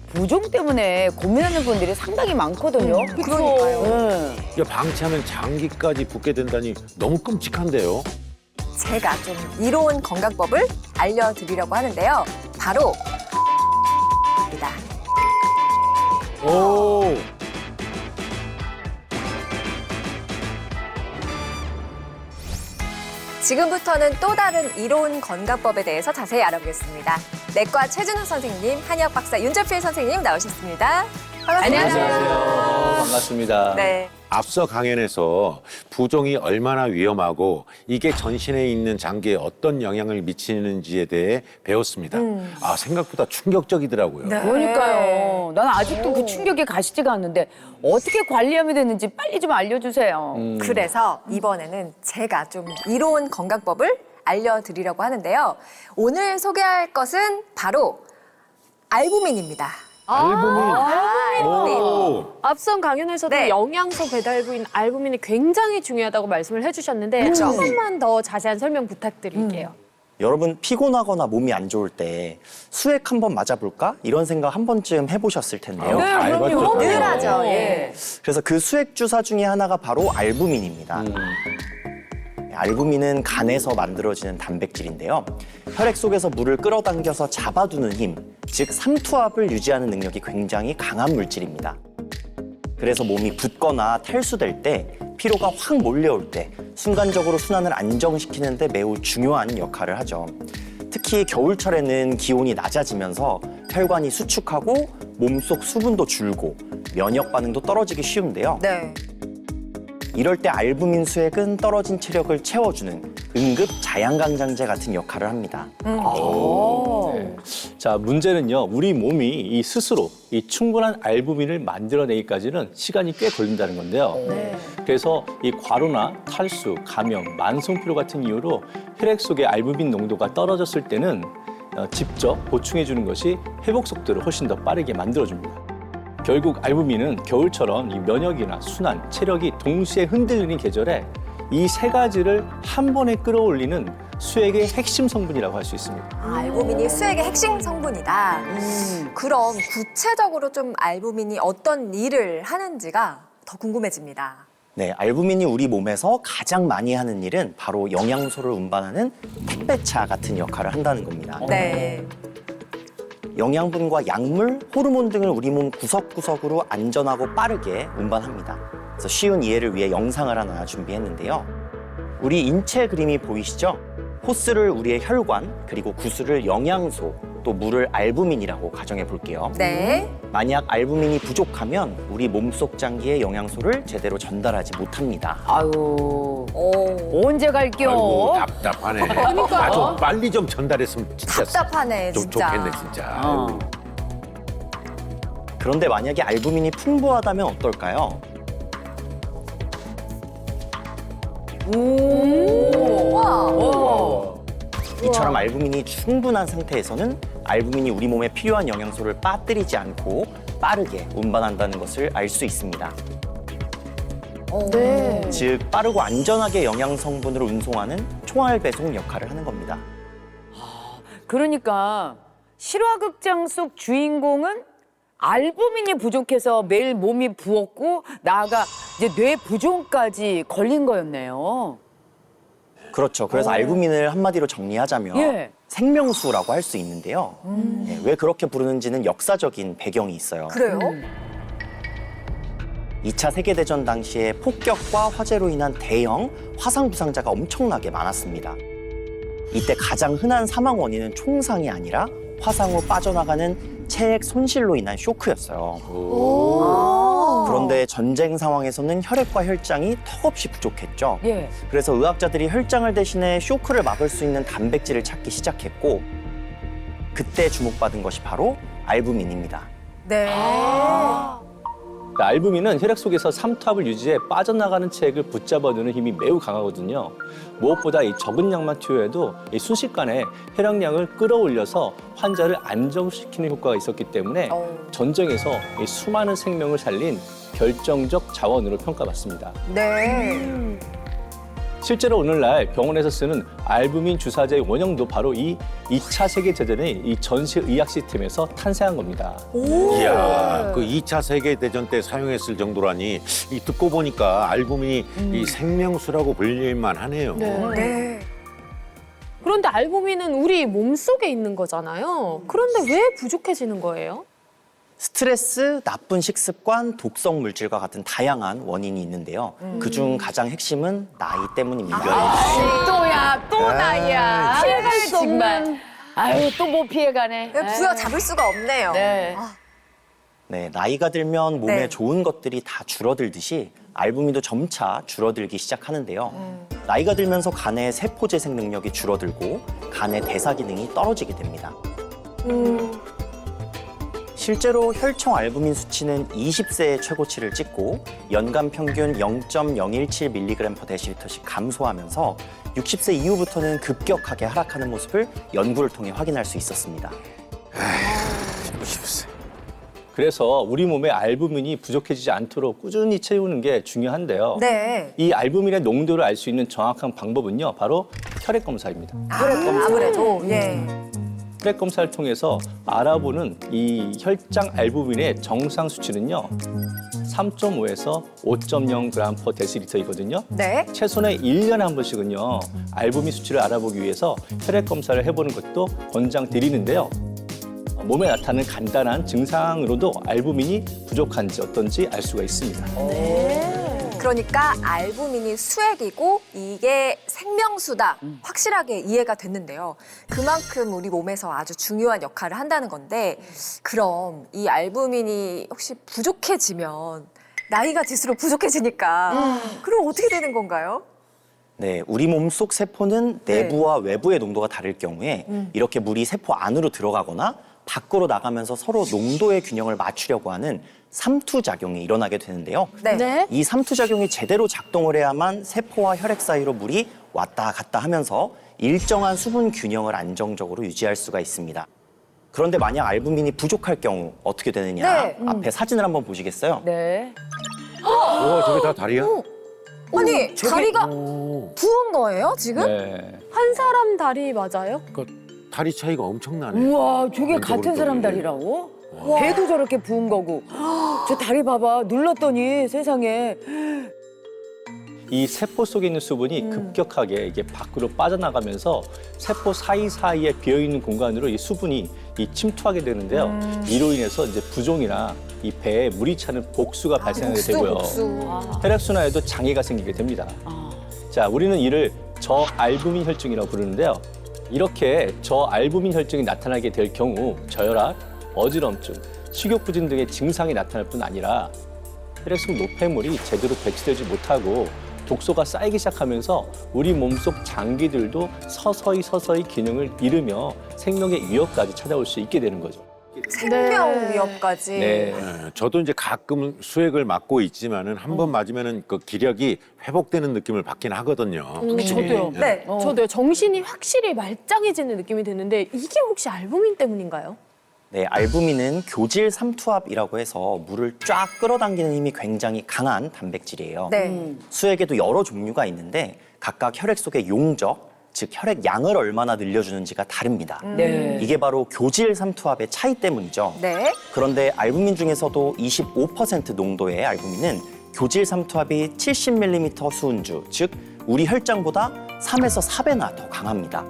부종 때문에 고민하는 분들이 상당히 많거든요. 그러니까요. 네. 이거 방치하면 장기까지 붓게 된다니 너무 끔찍한데요. 제가 좀 이로운 건강법을 알려드리려고 하는데요. 바로 입니다. 오. 지금부터는 또 다른 이로운 건강법에 대해서 자세히 알아보겠습니다. 내과 최준호 선생님, 한의학 박사 윤재필 선생님 나오셨습니다. 반갑습니다. 안녕하세요. 반갑습니다. 네. 앞서 강연에서 부종이 얼마나 위험하고 이게 전신에 있는 장기에 어떤 영향을 미치는지에 대해 배웠습니다. 아, 생각보다 충격적이더라고요. 네. 그러니까요. 난 아직도 그 충격에 가시지가 않는데 어떻게 관리하면 되는지 빨리 좀 알려주세요. 그래서 이번에는 제가 좀 이로운 건강법을 알려드리려고 하는데요. 오늘 소개할 것은 바로 알부민입니다. 알부민. 오. 앞선 강연에서도 네. 영양소 배달부인 알부민이 굉장히 중요하다고 말씀을 해주셨는데 그렇죠. 한 번만 더 자세한 설명 부탁드릴게요. 여러분 피곤하거나 몸이 안 좋을 때 수액 한번 맞아볼까? 이런 생각 한 번쯤 해보셨을 텐데요. 다 해봤죠. 늘 하죠. 네. 예. 그래서 그 수액 주사 중에 하나가 바로 알부민입니다. 알부민은 간에서 만들어지는 단백질인데요. 혈액 속에서 물을 끌어당겨서 잡아두는 힘, 즉 삼투압을 유지하는 능력이 굉장히 강한 물질입니다. 그래서 몸이 붓거나 탈수될 때, 피로가 확 몰려올 때 순간적으로 순환을 안정시키는 데 매우 중요한 역할을 하죠. 특히 겨울철에는 기온이 낮아지면서 혈관이 수축하고 몸속 수분도 줄고 면역 반응도 떨어지기 쉬운데요. 네. 이럴 때 알부민 수액은 떨어진 체력을 채워주는 응급 자양강장제 같은 역할을 합니다. 네. 자, 문제는요. 우리 몸이 이 스스로 이 충분한 알부민을 만들어내기까지는 시간이 꽤 걸린다는 건데요. 그래서 이 과로나 탈수, 감염, 만성피로 같은 이유로 혈액 속의 알부민 농도가 떨어졌을 때는 직접 보충해 주는 것이 회복 속도를 훨씬 더 빠르게 만들어줍니다. 결국 알부민은 겨울처럼 이 면역이나 순환, 체력이 동시에 흔들리는 계절에 이 세 가지를 한 번에 끌어올리는 수액의 핵심 성분이라고 할 수 있습니다. 알부민이 수액의 핵심 성분이다. 그럼 구체적으로 좀 알부민이 어떤 일을 하는지가 더 궁금해집니다. 네, 알부민이 우리 몸에서 가장 많이 하는 일은 바로 영양소를 운반하는 택배차 같은 역할을 한다는 겁니다. 네. 영양분과 약물, 호르몬 등을 우리 몸 구석구석으로 안전하고 빠르게 운반합니다. 그래서 쉬운 이해를 위해 영상을 하나 준비했는데요. 우리 인체 그림이 보이시죠? 호스를 우리의 혈관, 그리고 구슬을 영양소, 또 물을 알부민이라고 가정해 볼게요. 네. 만약 알부민이 부족하면 우리 몸속 장기에 영양소를 제대로 전달하지 못합니다. 아유, 오. 언제 갈게요? 아이고, 답답하네. 아, 좀 빨리 좀 전달했으면 진짜 답답하네, 진짜. 좋겠네, 진짜. 어. 그런데 만약에 알부민이 풍부하다면 어떨까요? 우와. 이처럼 알부민이 충분한 상태에서는 알부민이 우리 몸에 필요한 영양소를 빠뜨리지 않고 빠르게 운반한다는 것을 알 수 있습니다. 네. 즉 빠르고 안전하게 영양 성분을 운송하는 총알 배송 역할을 하는 겁니다. 그러니까 실화극장 속 주인공은 알부민이 부족해서 매일 몸이 부었고 나아가 이제 뇌 부종까지 걸린 거였네요. 그렇죠. 그래서 알부민을 한마디로 정리하자면 예. 생명수라고 할 수 있는데요. 네, 왜 그렇게 부르는지는 역사적인 배경이 있어요. 그래요? 2차 세계대전 당시에 폭격과 화재로 인한 대형 화상 부상자가 엄청나게 많았습니다. 이때 가장 흔한 사망 원인은 총상이 아니라 화상 후 빠져나가는 체액 손실로 인한 쇼크였어요. 그런데 전쟁 상황에서는 혈액과 혈장이 턱없이 부족했죠. 예. 그래서 의학자들이 혈장을 대신해 쇼크를 막을 수 있는 단백질을 찾기 시작했고 그때 주목받은 것이 바로 알부민입니다. 네. 알부민은 혈액 속에서 삼투압을 유지해 빠져나가는 체액을 붙잡아두는 힘이 매우 강하거든요. 무엇보다 이 적은 양만 투여해도 이 순식간에 혈액량을 끌어올려서 환자를 안정시키는 효과가 있었기 때문에 전쟁에서 이 수많은 생명을 살린 결정적 자원으로 평가받습니다. 네. 실제로 오늘날 병원에서 쓰는 알부민 주사제의 원형도 바로 이 2차 세계대전의 이 전시 의학 시스템에서 탄생한 겁니다. 이야, 그 2차 세계대전 때 사용했을 정도라니 이 듣고 보니까 알부민이 이 생명수라고 불릴만 하네요. 네. 그런데 알부민은 우리 몸속에 있는 거잖아요. 그런데 왜 부족해지는 거예요? 스트레스, 나쁜 식습관, 독성 물질과 같은 다양한 원인이 있는데요. 그중 가장 핵심은 나이 때문입니다. 또야, 또 나이야. 피해갈 수 없는. 아유, 또 뭐 피해가네. 부여 잡을 수가 없네요. 네. 네, 나이가 들면 몸에 네. 좋은 것들이 다 줄어들듯이 알부민도 점차 줄어들기 시작하는데요. 나이가 들면서 간의 세포 재생 능력이 줄어들고 간의 대사 기능이 떨어지게 됩니다. 실제로 혈청 알부민 수치는 20세에 최고치를 찍고 연간 평균 0.017mg/dl씩 감소하면서 60세 이후부터는 급격하게 하락하는 모습을 연구를 통해 확인할 수 있었습니다. 그래서 우리 몸에 알부민이 부족해지지 않도록 꾸준히 채우는 게 중요한데요. 네. 이 알부민의 농도를 알 수 있는 정확한 방법은요, 바로 혈액 검사입니다. 아무래도 예. 혈액 검사를 통해서 알아보는 이 혈장 알부민의 정상 수치는요, 3.5에서 5.0g/dl이거든요. 네. 최소한 1년에 한 번씩은요, 알부민 수치를 알아보기 위해서 혈액 검사를 해보는 것도 권장드리는데요. 몸에 나타나는 간단한 증상으로도 알부민이 부족한지 어떤지 알 수가 있습니다. 그러니까 알부민이 수액이고 이게 생명수다 확실하게 이해가 됐는데요. 그만큼 우리 몸에서 아주 중요한 역할을 한다는 건데 그럼 이 알부민이 혹시 부족해지면 나이가 들수록 부족해지니까 그럼 어떻게 되는 건가요? 네, 우리 몸속 세포는 내부와 외부의 농도가 다를 경우에 이렇게 물이 세포 안으로 들어가거나 밖으로 나가면서 서로 농도의 균형을 맞추려고 하는 삼투작용이 일어나게 되는데요. 네. 이 삼투작용이 제대로 작동을 해야만 세포와 혈액 사이로 물이 왔다 갔다 하면서 일정한 수분 균형을 안정적으로 유지할 수가 있습니다. 그런데 만약 알부민이 부족할 경우 어떻게 되느냐? 네. 앞에 사진을 한번 보시겠어요? 네. 저게 다 다리야? 아니 다리가 부은 거예요 지금? 네. 한 사람 다리 맞아요? 다리 차이가 엄청나네. 우와, 저게 왼쪽으로 같은 사람 또, 예. 다리라고? 배도 저렇게 부은 거고. 저 다리 봐봐. 눌렀더니 세상에. 이 세포 속에 있는 수분이 급격하게 이게 밖으로 빠져나가면서 세포 사이사이에 비어있는 공간으로 이 수분이 침투하게 되는데요. 이로 인해서 이제 부종이나 이 배에 물이 차는 복수가 발생하게 되고요. 혈액순환에도 장애가 생기게 됩니다. 자, 우리는 이를 저알부민 혈증이라고 부르는데요. 이렇게 저알부민 혈증이 나타나게 될 경우 저혈압, 어지럼증, 식욕부진 등의 증상이 나타날 뿐 아니라 혈액 속 노폐물이 제대로 배치되지 못하고 독소가 쌓이기 시작하면서 우리 몸속 장기들도 서서히 기능을 잃으며 생명의 위협까지 찾아올 수 있게 되는 거죠. 생명 위협까지. 네. 저도 이제 가끔 수액을 맞고 있지만은 한 번 맞으면은 그 기력이 회복되는 느낌을 받긴 하거든요. 저도요. 네. 저도요. 정신이 확실히 말짱해지는 느낌이 드는데 이게 혹시 알부민 때문인가요? 네, 알부민은 교질 삼투압이라고 해서 물을 쫙 끌어당기는 힘이 굉장히 강한 단백질이에요. 네. 수액에도 여러 종류가 있는데 각각 혈액 속의 용적, 즉 혈액 양을 얼마나 늘려주는지가 다릅니다. 네. 이게 바로 교질 삼투압의 차이 때문이죠. 네. 그런데 알부민 중에서도 25% 농도의 알부민은 교질 삼투압이 70mm 수은주, 즉 우리 혈장보다 3에서 4배나 더 강합니다.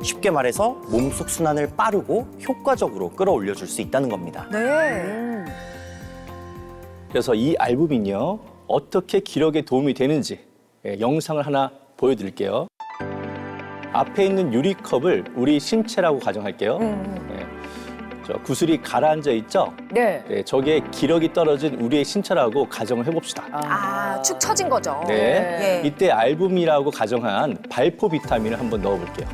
쉽게 말해서 몸속 순환을 빠르고 효과적으로 끌어올려줄 수 있다는 겁니다. 네. 그래서 이 알부민이요, 어떻게 기력에 도움이 되는지 영상을 하나 보여드릴게요. 앞에 있는 유리컵을 우리 신체라고 가정할게요. 저 구슬이 가라앉아 있죠? 네. 네, 저게 기력이 떨어진 우리의 신체라고 가정을 해봅시다. 축 처진 거죠. 네. 예. 이때 알부민이라고 가정한 발포 비타민을 한번 넣어볼게요.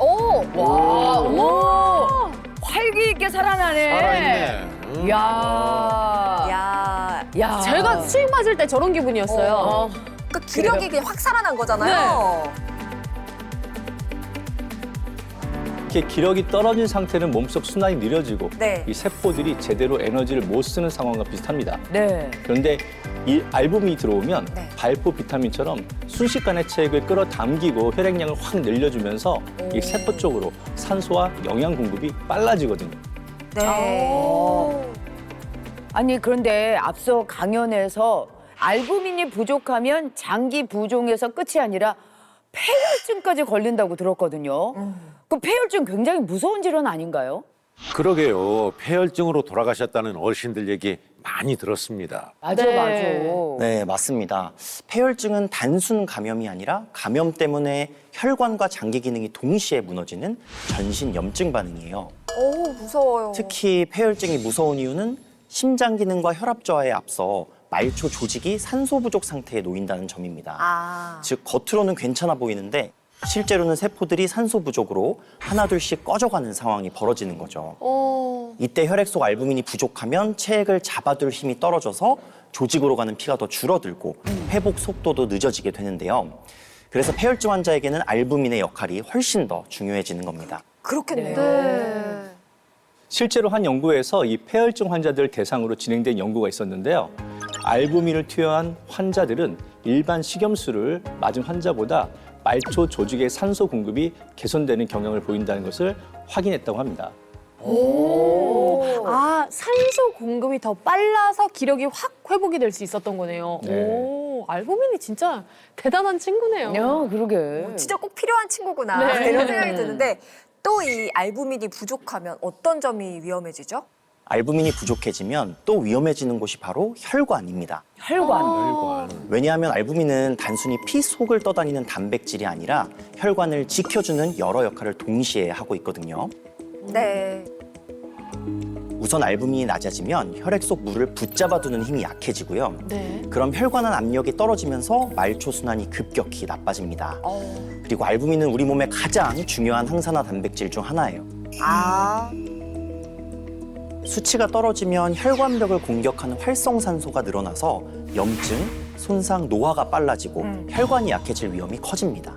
오! 와, 오, 활기 있게 살아나네. 살아있네. 야, 야, 야. 제가 수익 맞을 때 저런 기분이었어요. 그 기력이 그냥 확 살아난 거잖아요. 이렇게 기력이 떨어진 상태는 몸속 순환이 느려지고 네. 이 세포들이 제대로 에너지를 못 쓰는 상황과 비슷합니다. 네. 그런데 이 알부민이 들어오면 네. 발포 비타민처럼 순식간에 체액을 끌어당기고 혈액량을 확 늘려주면서 이 세포 쪽으로 산소와 영양 공급이 빨라지거든요. 네. 아니 그런데 앞서 강연에서 알부민이 부족하면 장기 부종에서 끝이 아니라 폐혈증까지 걸린다고 들었거든요. 그 폐혈증 굉장히 무서운 질환 아닌가요? 그러게요. 폐혈증으로 돌아가셨다는 어르신들 얘기 많이 들었습니다. 맞아, 네. 맞아. 네, 맞습니다. 폐혈증은 단순 감염이 아니라 감염 때문에 혈관과 장기 기능이 동시에 무너지는 전신 염증 반응이에요. 오, 무서워요. 특히 폐혈증이 무서운 이유는 심장 기능과 혈압 저하에 앞서 말초 조직이 산소 부족 상태에 놓인다는 점입니다. 아. 즉 겉으로는 괜찮아 보이는데 실제로는 세포들이 산소 부족으로 하나둘씩 꺼져가는 상황이 벌어지는 거죠. 이때 혈액 속 알부민이 부족하면 체액을 잡아둘 힘이 떨어져서 조직으로 가는 피가 더 줄어들고 회복 속도도 늦어지게 되는데요. 그래서 폐혈증 환자에게는 알부민의 역할이 훨씬 더 중요해지는 겁니다. 그렇겠네요. 실제로 한 연구에서 이 폐혈증 환자들 대상으로 진행된 연구가 있었는데요. 알부민을 투여한 환자들은 일반 식염수를 맞은 환자보다 말초 조직의 산소 공급이 개선되는 경향을 보인다는 것을 확인했다고 합니다. 아, 산소 공급이 더 빨라서 기력이 확 회복이 될 수 있었던 거네요. 네. 오, 알부민이 진짜 대단한 친구네요. 야, 그러게. 진짜 꼭 필요한 친구구나 네. 이런 생각이 드는데 또 이 알부민이 부족하면 어떤 점이 위험해지죠? 알부민이 부족해지면 또 위험해지는 곳이 바로 혈관입니다. 혈관. 왜냐하면 알부민은 단순히 피 속을 떠다니는 단백질이 아니라 혈관을 지켜주는 여러 역할을 동시에 하고 있거든요. 네. 우선 알부민이 낮아지면 혈액 속 물을 붙잡아두는 힘이 약해지고요. 네. 그럼 혈관 안 압력이 떨어지면서 말초 순환이 급격히 나빠집니다. 그리고 알부민은 우리 몸의 가장 중요한 항산화 단백질 중 하나예요. 아. 수치가 떨어지면 혈관벽을 공격하는 활성산소가 늘어나서 염증, 손상, 노화가 빨라지고 혈관이 약해질 위험이 커집니다.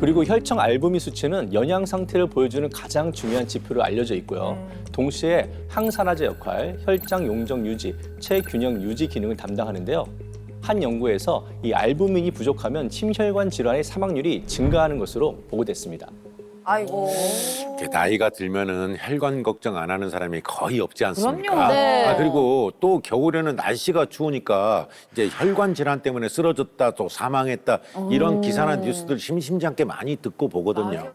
그리고 혈청 알부민 수치는 영양 상태를 보여주는 가장 중요한 지표로 알려져 있고요. 동시에 항산화제 역할, 혈장 용적 유지, 체균형 유지 기능을 담당하는데요. 한 연구에서 이 알부민이 부족하면 심혈관 질환의 사망률이 증가하는 것으로 보고됐습니다. 아이고. 이렇게 나이가 들면은 혈관 걱정 안 하는 사람이 거의 없지 않습니까? 그럼요. 네. 아, 그리고 또 겨울에는 날씨가 추우니까 이제 혈관 질환 때문에 쓰러졌다 또 사망했다 이런 기사나 뉴스들 심심찮게 많이 듣고 보거든요.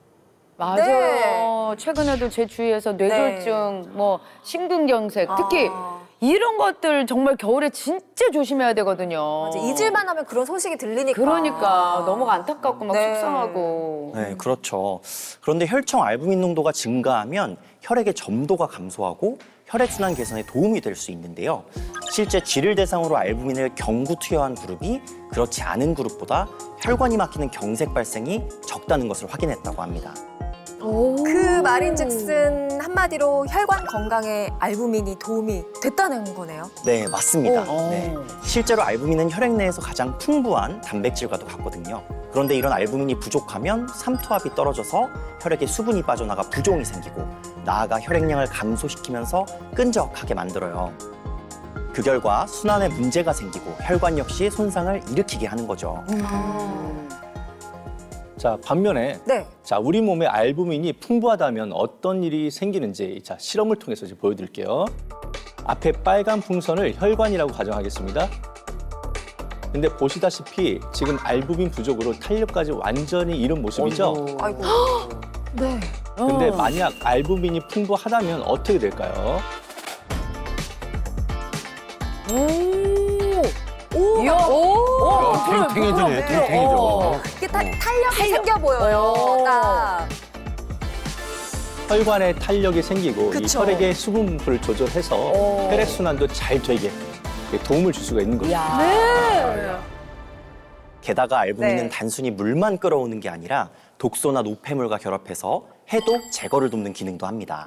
맞아요. 네. 최근에도 제 주위에서 뇌졸중, 뭐 심근경색, 특히 이런 것들 정말 겨울에 진짜 조심해야 되거든요. 맞아, 잊을만 하면 그런 소식이 들리니까. 그러니까 너무 안타깝고 막 네. 속상하고. 네, 그렇죠. 그런데 혈청 알부민 농도가 증가하면 혈액의 점도가 감소하고 혈액순환 개선에 도움이 될 수 있는데요. 실제 쥐를 대상으로 알부민을 경구 투여한 그룹이 그렇지 않은 그룹보다 혈관이 막히는 경색 발생이 적다는 것을 확인했다고 합니다. 그 말인즉슨 한마디로 혈관 건강에 알부민이 도움이 됐다는 거네요. 네, 맞습니다. 네. 실제로 알부민은 혈액 내에서 가장 풍부한 단백질과도 같거든요. 그런데 이런 알부민이 부족하면 삼투압이 떨어져서 혈액에 수분이 빠져나가 부종이 생기고 나아가 혈액량을 감소시키면서 끈적하게 만들어요. 그 결과 순환에 문제가 생기고 혈관 역시 손상을 일으키게 하는 거죠. 자, 반면에 네. 자, 우리 몸에 알부민이 풍부하다면 어떤 일이 생기는지 자, 실험을 통해서 이제 보여드릴게요. 앞에 빨간 풍선을 혈관이라고 가정하겠습니다. 근데 보시다시피 지금 알부민 부족으로 탄력까지 완전히 잃은 모습이죠. 아이고. 네. 근데 만약 알부민이 풍부하다면 어떻게 될까요? 이야, 오! 그래, 탱탱해지네, 탱탱해져. 이게 탄력이 생겨 보여요. 딱. 혈관에 탄력이 생기고 이 그쵸. 혈액의 수분을 조절해서 혈액 순환도 잘 되게 도움을 줄 수가 있는 거죠. 게다가 알부민은 네. 단순히 물만 끌어오는 게 아니라 독소나 노폐물과 결합해서 해독, 제거를 돕는 기능도 합니다.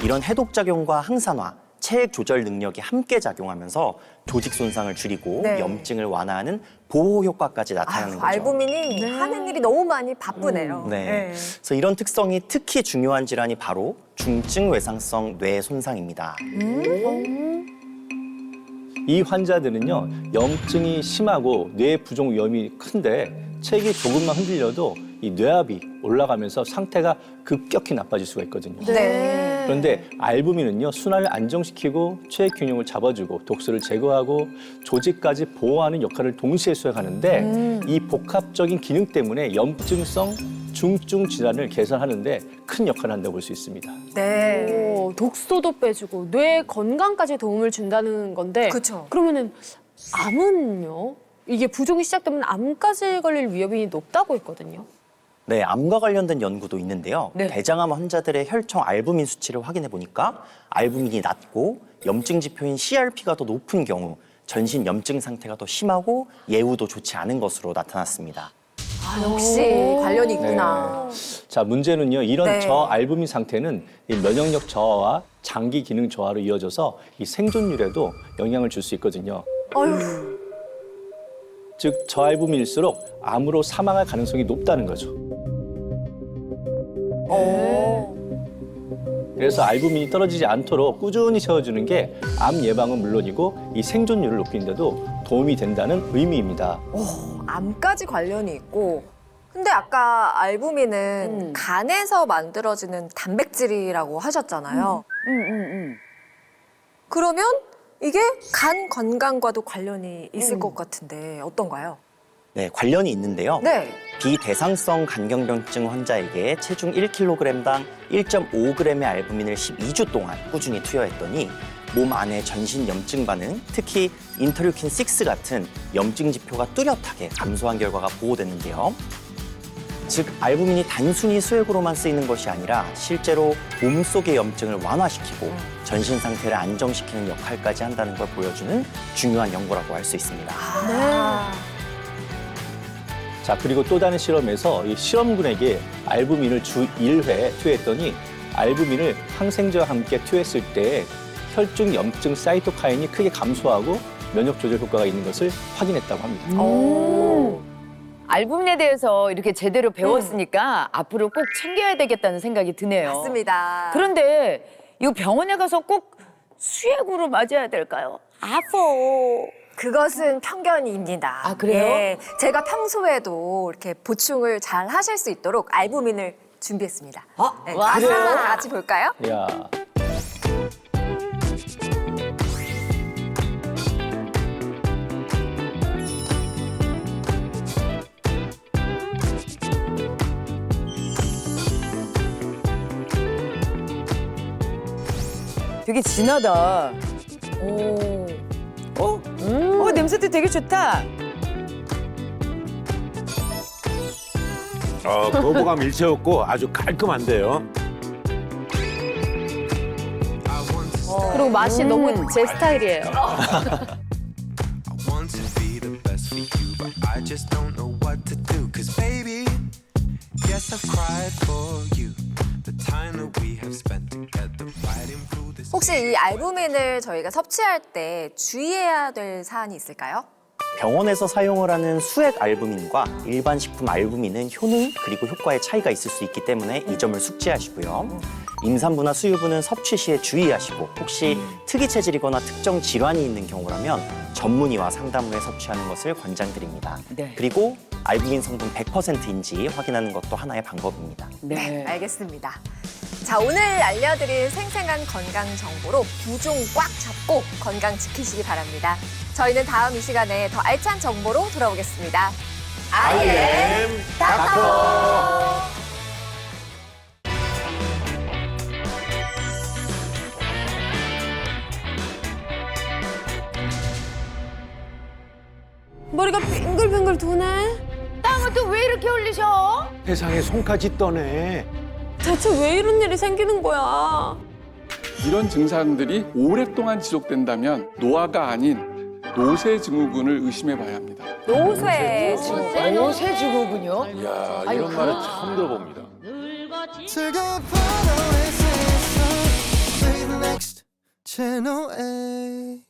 이런 해독 작용과 항산화, 체액 조절 능력이 함께 작용하면서 조직 손상을 줄이고 네. 염증을 완화하는 보호 효과까지 나타나는 거죠. 알부민이 하는 일이 너무 많이 바쁘네요. 네. 그래서 이런 특성이 특히 중요한 질환이 바로 중증 외상성 뇌 손상입니다. 이 환자들은요, 염증이 심하고 뇌 부종 위험이 큰데 체액이 조금만 흔들려도 이 뇌압이 올라가면서 상태가 급격히 나빠질 수가 있거든요. 네. 그런데 알부민은요, 순환을 안정시키고 체액 균형을 잡아주고 독소를 제거하고 조직까지 보호하는 역할을 동시에 수행하는데 이 복합적인 기능 때문에 염증성 중증 질환을 개선하는데 큰 역할을 한다고 볼 수 있습니다. 네. 오, 독소도 빼주고 뇌 건강까지 도움을 준다는 건데. 그쵸. 그러면은 암은요? 이게 부종이 시작되면 암까지 걸릴 위험이 높다고 했거든요. 네, 암과 관련된 연구도 있는데요. 네. 대장암 환자들의 혈청 알부민 수치를 확인해 보니까 알부민이 낮고 염증 지표인 CRP가 더 높은 경우 전신 염증 상태가 더 심하고 예후도 좋지 않은 것으로 나타났습니다. 아, 역시 관련이 있구나. 자, 문제는요, 이런 네. 저알부민 상태는 이 면역력 저하와 장기 기능 저하로 이어져서 이 생존율에도 영향을 줄 수 있거든요. 어휴. 즉, 저알부민일수록 암으로 사망할 가능성이 높다는 거죠. 그래서 알부민이 떨어지지 않도록 꾸준히 세워주는 게 암 예방은 물론이고 이 생존율을 높이는 데도 도움이 된다는 의미입니다. 암까지 관련이 있고. 근데 아까 알부민은 간에서 만들어지는 단백질이라고 하셨잖아요. 그러면 이게 간 건강과도 관련이 있을 것 같은데 어떤가요? 네, 관련이 있는데요. 네. 비대상성 간경병증 환자에게 체중 1kg당 1.5g의 알부민을 12주 동안 꾸준히 투여했더니 몸 안의 전신 염증 반응, 특히 인터류킨-6 같은 염증 지표가 뚜렷하게 감소한 결과가 보고됐는데요. 즉, 알부민이 단순히 수액으로만 쓰이는 것이 아니라 실제로 몸속의 염증을 완화시키고 전신 상태를 안정시키는 역할까지 한다는 걸 보여주는 중요한 연구라고 할 수 있습니다. 자, 그리고 또 다른 실험에서 이 실험군에게 알부민을 주 1회 투여했더니 알부민을 항생제와 함께 투여했을 때 혈중 염증 사이토카인이 크게 감소하고 면역 조절 효과가 있는 것을 확인했다고 합니다. 알부민에 대해서 이렇게 제대로 배웠으니까 앞으로 꼭 챙겨야 되겠다는 생각이 드네요. 맞습니다. 그런데 이 병원에 가서 꼭 수액으로 맞아야 될까요? 아파. 그것은 편견입니다. 아, 그래요? 예, 제가 평소에도 이렇게 보충을 잘 하실 수 있도록 알부민을 준비했습니다. 네, 와, 다시 그래요? 한번 다 같이 볼까요? 야, 되게 진하다. 냄새도 되게 좋다. 거부감 일체없고 아주 깔끔한데요. 그리고 맛이 너무 제 스타일이에요. I want to be the best for you, but I just don't know what to do. 'Cause baby, yes, I've cried for you. The time that we have spent together fighting through this. 혹시 이 알부민을 저희가 섭취할 때 주의해야 될 사안이 있을까요? 병원에서 사용을 하는 수액 알부민과 일반 식품 알부민은 효능 그리고 효과에 차이가 있을 수 있기 때문에 이 점을 숙지하시고요. 임산부나 수유부는 섭취 시에 주의하시고 혹시 특이 체질이거나 특정 질환이 있는 경우라면 전문의와 상담 후에 섭취하는 것을 권장드립니다. 네. 그리고 알부민 성분 100%인지 확인하는 것도 하나의 방법입니다. 네. 알겠습니다. 자, 오늘 알려드린 생생한 건강 정보로 부종 꽉 잡고 건강 지키시기 바랍니다. 저희는 다음 이 시간에 더 알찬 정보로 돌아오겠습니다. IM 닥터. 머리가 빙글빙글 도네. 땀을 또 왜 이렇게 흘리셔? 세상에 손까지 떠네. 대체 왜 이런 일이 생기는 거야? 이런 증상들이 오랫동안 지속된다면 노화가 아닌 노쇠 증후군을 의심해 봐야 합니다. 노쇠. 요새 증후군요. 이야, 이런 말은 처음 들어봅니다. 즐거운 파도에 세상 Play the next channel A